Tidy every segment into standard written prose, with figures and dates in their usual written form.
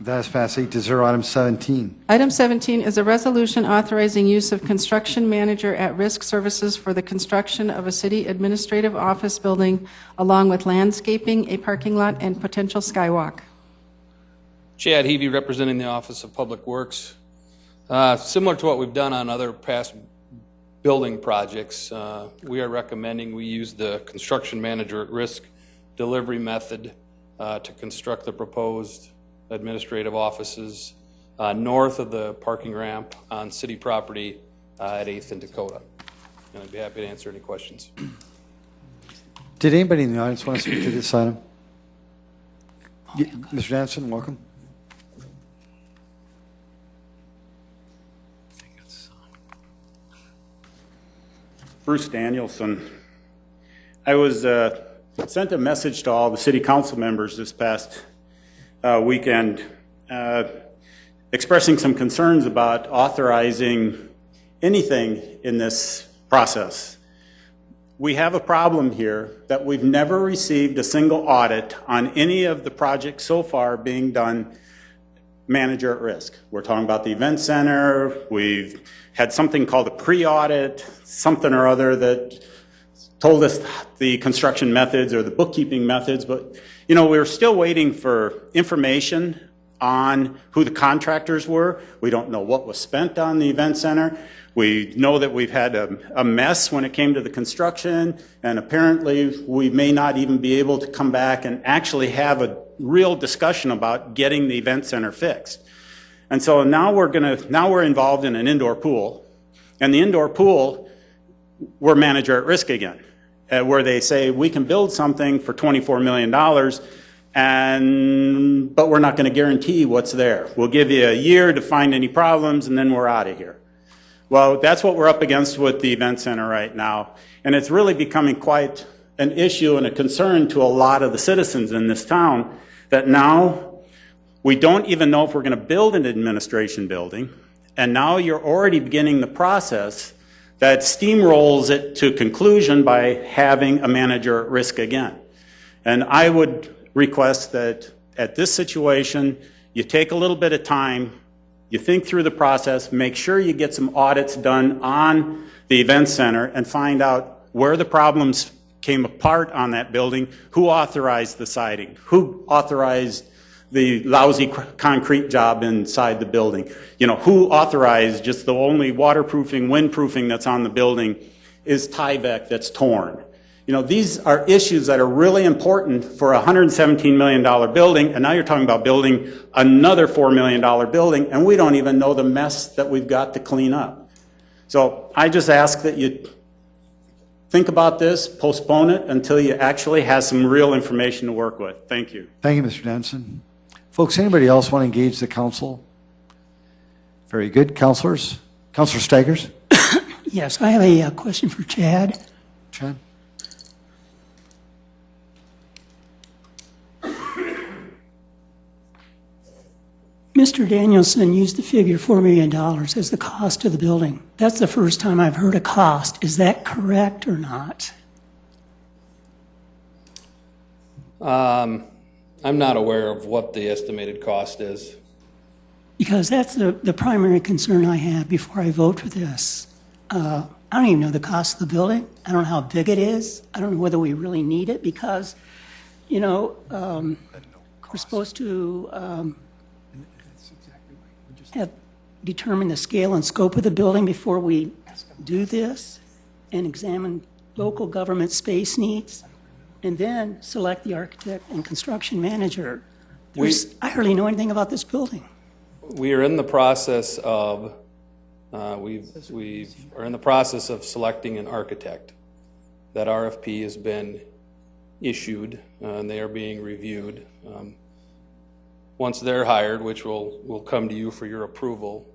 That is passed 8-0. Item 17. Item 17 is a resolution authorizing use of construction manager at-risk services for the construction of a city administrative office building, along with landscaping, a parking lot, and potential skywalk. Chad Heavey, representing the Office of Public Works. Similar to what we've done on other past building projects, we are recommending we use the construction manager at risk delivery method to construct the proposed administrative offices north of the parking ramp on city property at 8th and Dakota. And I'd be happy to answer any questions. Did anybody in the audience want to speak to this item? Mr. Danson, welcome. Bruce Danielson. I was sent a message to all the city council members this past weekend expressing some concerns about authorizing anything in this process. We have a problem here that we've never received a single audit on any of the projects so far being done manager at risk. We're talking about the event center. We've had something called a pre-audit, something or other that told us the construction methods or the bookkeeping methods, but you know, we're still waiting for information on who the contractors were. We don't know what was spent on the event center. We know that we've had a mess when it came to the construction, and apparently we may not even be able to come back and actually have a real discussion about getting the event center fixed. And so now we're involved in an indoor pool, and the indoor pool, we're manager at risk again, where they say we can build something for $24 million, but we're not going to guarantee what's there. We'll give you a year to find any problems, and then we're out of here. Well, that's what we're up against with the event center right now, and it's really becoming quite an issue and a concern to a lot of the citizens in this town that now we don't even know if we're going to build an administration building, and now you're already beginning the process that steamrolls it to conclusion by having a manager at risk again. And I would request that at this situation, you take a little bit of time, you think through the process, make sure you get some audits done on the event center and find out where the problems came apart on that building, who authorized the siding, who authorized the lousy concrete job inside the building, you know, who authorized just the only waterproofing, windproofing that's on the building is Tyvek that's torn. You know, these are issues that are really important for a $117 million building, and now you're talking about building another $4 million building, and we don't even know the mess that we've got to clean up. So I just ask that you think about this, postpone it until you actually have some real information to work with. Thank you. Thank you, Mr. Denson. Folks, anybody else want to engage the council? Very good. Councilors? Councilor Staggers? Yes, I have a question for Chad. Chad? Mr. Danielson used the figure $4 million as the cost of the building. That's the first time I've heard a cost. Is that correct or not? I'm not aware of what the estimated cost is. Because that's the primary concern I have before I vote for this. I don't even know the cost of the building. I don't know how big it is. I don't know whether we really need it because, you know, we're supposed to determine the scale and scope of the building before we do this and examine local government space needs and then select the architect and construction manager. I hardly know anything about this building. We are in the process of we are in the process of selecting an architect. That RFP has been issued and they are being reviewed. Once they're hired, which will come to you for your approval,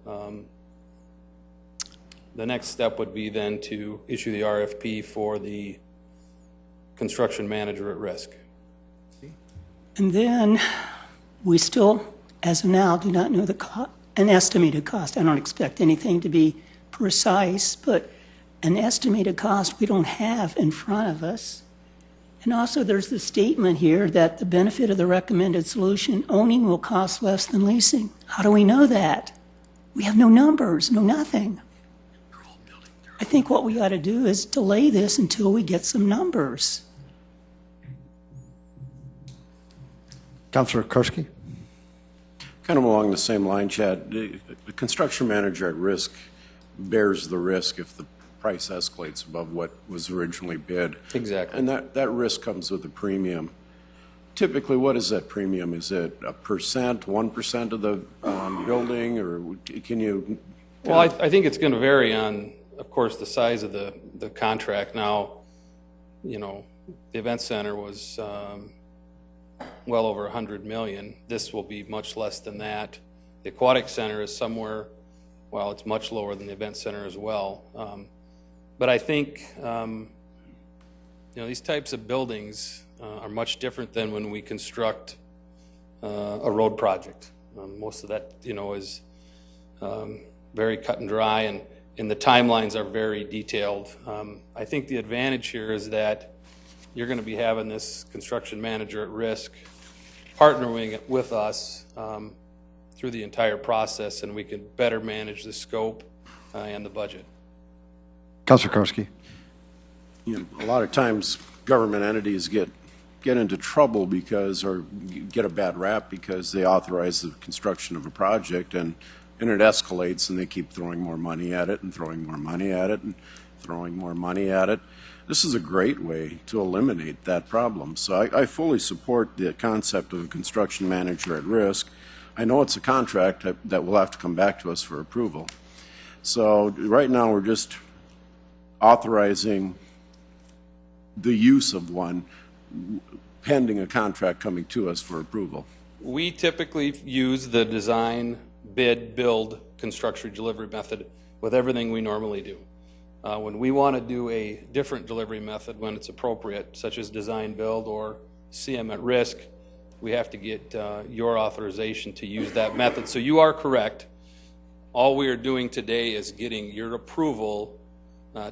the next step would be then to issue the RFP for the construction manager at risk. And then we still, as of now, do not know an estimated cost. I don't expect anything to be precise, but an estimated cost we don't have in front of us. And also, there's the statement here that the benefit of the recommended solution, owning will cost less than leasing. How do we know that? We have no numbers, no nothing. I think what we ought to do is delay this until we get some numbers. Councilor Karsky? Kind of along the same line, Chad, the construction manager at risk bears the risk if the price escalates above what was originally bid. Exactly. And that risk comes with a premium. Typically, what is that premium? Is it 1%, 1% of the building, or can you? Well, I think it's going to vary on, of course, the size of the contract. Now, you know, the event center was well over 100 million. This will be much less than that. The aquatic center is somewhere, well, it's much lower than the event center as well. But I think, you know, these types of buildings are much different than when we construct a road project. Most of that, you know, is very cut and dry, and the timelines are very detailed. I think the advantage here is that you're going to be having this construction manager at risk partnering with us through the entire process, and we can better manage the scope and the budget. Councilor Karsky? You know, a lot of times government entities get into trouble because, or get a bad rap because they authorize the construction of a project and it escalates and they keep throwing more money at it and throwing more money at it and throwing more money at it. This is a great way to eliminate that problem. So I fully support the concept of a construction manager at risk. I know it's a contract that will have to come back to us for approval. So right now we're just authorizing the use of one pending a contract coming to us for approval. We typically use the design, bid, build, construction delivery method with everything we normally do. When we want to do a different delivery method when it's appropriate, such as design, build, or CM at risk, we have to get your authorization to use that method. So you are correct. All we are doing today is getting your approval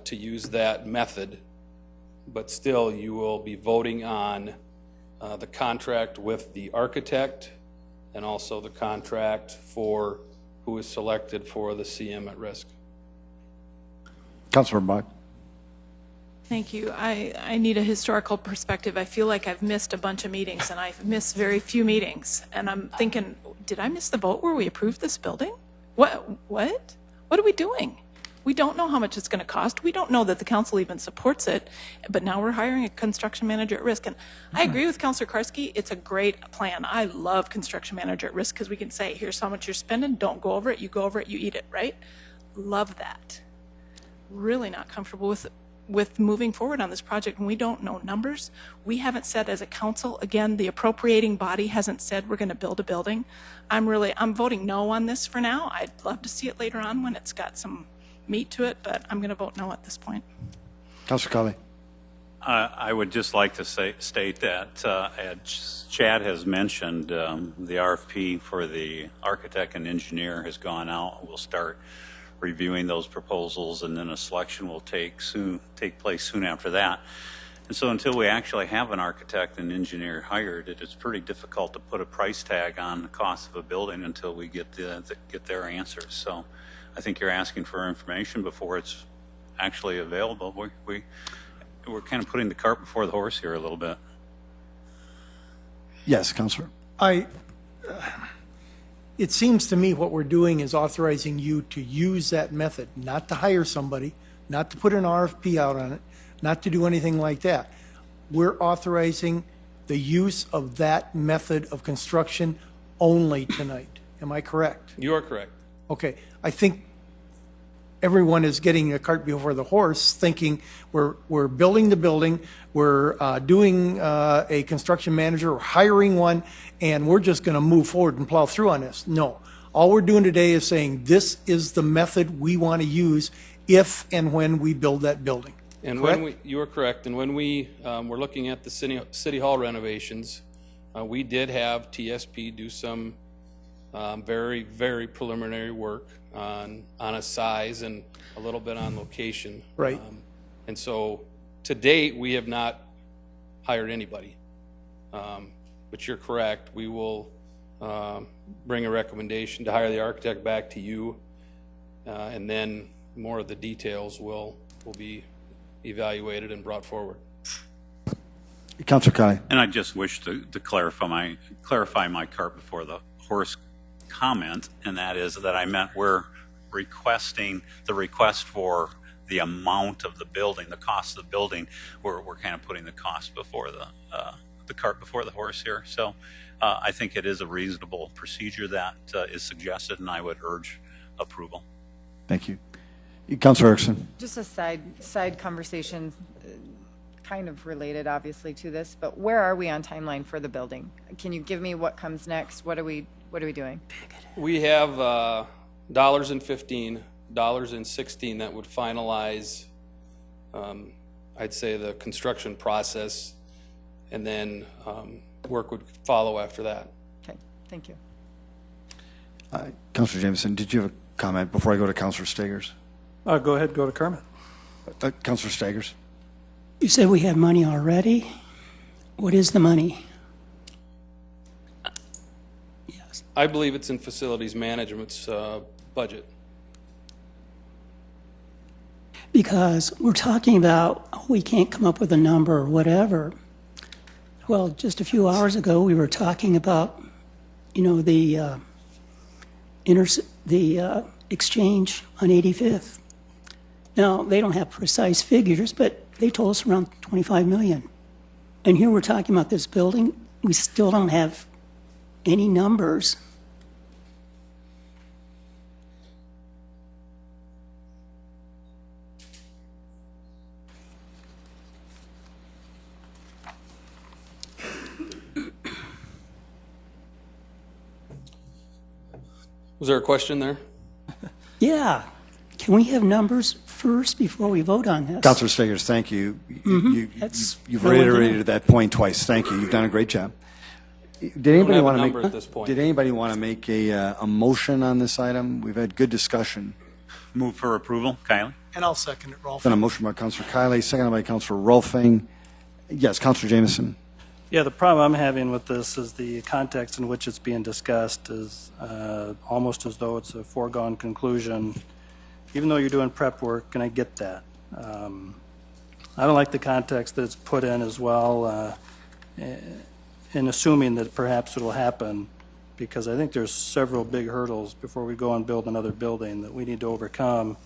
to use that method, but still you will be voting on the contract with the architect and also the contract for who is selected for the CM at risk. Councilor Erpenbach? Thank you. I need a historical perspective. I feel like I've missed a bunch of meetings, and I've missed very few meetings. And I'm thinking, did I miss the vote where we approved this building? What? What are we doing? We don't know how much it's going to cost. We don't know that the council even supports it. But now we're hiring a construction manager at risk. And I agree with Councilor Karsky. It's a great plan. I love construction manager at risk because we can say, here's how much you're spending. Don't go over it. You go over it, you eat it, right? Love that. Really not comfortable with moving forward on this project when we don't know numbers. We haven't said as a council, again, the appropriating body hasn't said we're going to build a building. I'm voting no on this for now. I'd love to see it later on when it's got some meat to it, but I'm going to vote no at this point. Councilor Kiley? I would just like to state that, as Chad has mentioned, the RFP for the architect and engineer has gone out. We'll start reviewing those proposals, and then a selection will take place soon after that. And so until we actually have an architect and engineer hired, it is pretty difficult to put a price tag on the cost of a building until we get their answers. So I think you're asking for information before it's actually available. We're kind of putting the cart before the horse here a little bit. Yes, Councilor. It seems to me what we're doing is authorizing you to use that method, not to hire somebody, not to put an RFP out on it, not to do anything like that. We're authorizing the use of that method of construction only tonight. Am I correct? You are correct. Okay. I think everyone is getting a cart before the horse, thinking we're building the building, we're doing a construction manager, we're hiring one, and we're just going to move forward and plow through on this. No. All we're doing today is saying this is the method we want to use if and when we build that building. And correct? you are correct. And when we were looking at the city hall renovations, we did have TSP do some very, very preliminary work on a size and a little bit on location. Right. And so to date, we have not hired anybody. But you're correct. We will bring a recommendation to hire the architect back to you, and then more of the details will be evaluated and brought forward. Councilor Kiley. And I just wish to clarify my cart before the horse comment, and that is that I meant we're requesting the request for the amount of the building, the cost of the building. We're kind of putting the cost before the cart before the horse here. So I think it is a reasonable procedure that is suggested, and I would urge approval. Thank you. Councilor Erickson. Just a side conversation, kind of related obviously to this, but where are we on timeline for the building? Can you give me what comes next? What are we doing? We have dollars in 15, dollars in 16 that would finalize, I'd say, the construction process, and then work would follow after that. Okay, thank you. Councilor Jamison, did you have a comment before I go to Councilor Staggers? Go ahead, go to Kermit. Councilor Staggers. You said we have money already. What is the money? Yes. I believe it's in facilities management's budget. Because we're talking about, oh, we can't come up with a number or whatever. Well, just a few hours ago, we were talking about, you know, the exchange on 85th. Now, they don't have precise figures, but they told us around 25 million. And here we're talking about this building. We still don't have any numbers. Was there a question there? Yeah. Can we have numbers first before we vote on this? Councilor Staggers, thank you. You've reiterated that point twice. Thank you. You've done a great job. Did anybody want to make a motion on this item? We've had good discussion. Move for approval. Kiley? And I'll second it, Rolf. Then a motion by Councilor Kiley, seconded by Councilor Rolfing. Yes, Councilor Jamison. Yeah, the problem I'm having with this is the context in which it's being discussed is almost as though it's a foregone conclusion, even though you're doing prep work, and I get that. I don't like the context that it's put in as well, in assuming that perhaps it'll happen, because I think there's several big hurdles before we go and build another building that we need to overcome.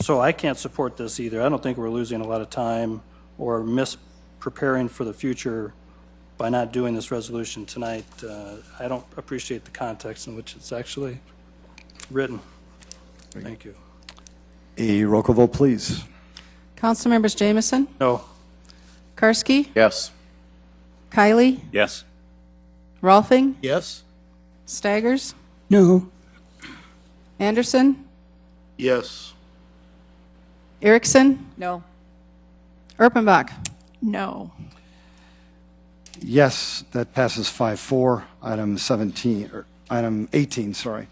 So I can't support this either. I don't think we're losing a lot of time or preparing for the future by not doing this resolution tonight. I don't appreciate the context in which it's actually written. Thank you. A roll call vote, please. Council members Jamison, No. Karsky, Yes. Kiley, Yes. Rolfing, Yes? Staggers, No. Anderson, Yes. Erickson, No. Erpenbach. No. Yes, that passes 5-4. Item 17, or item 18, sorry.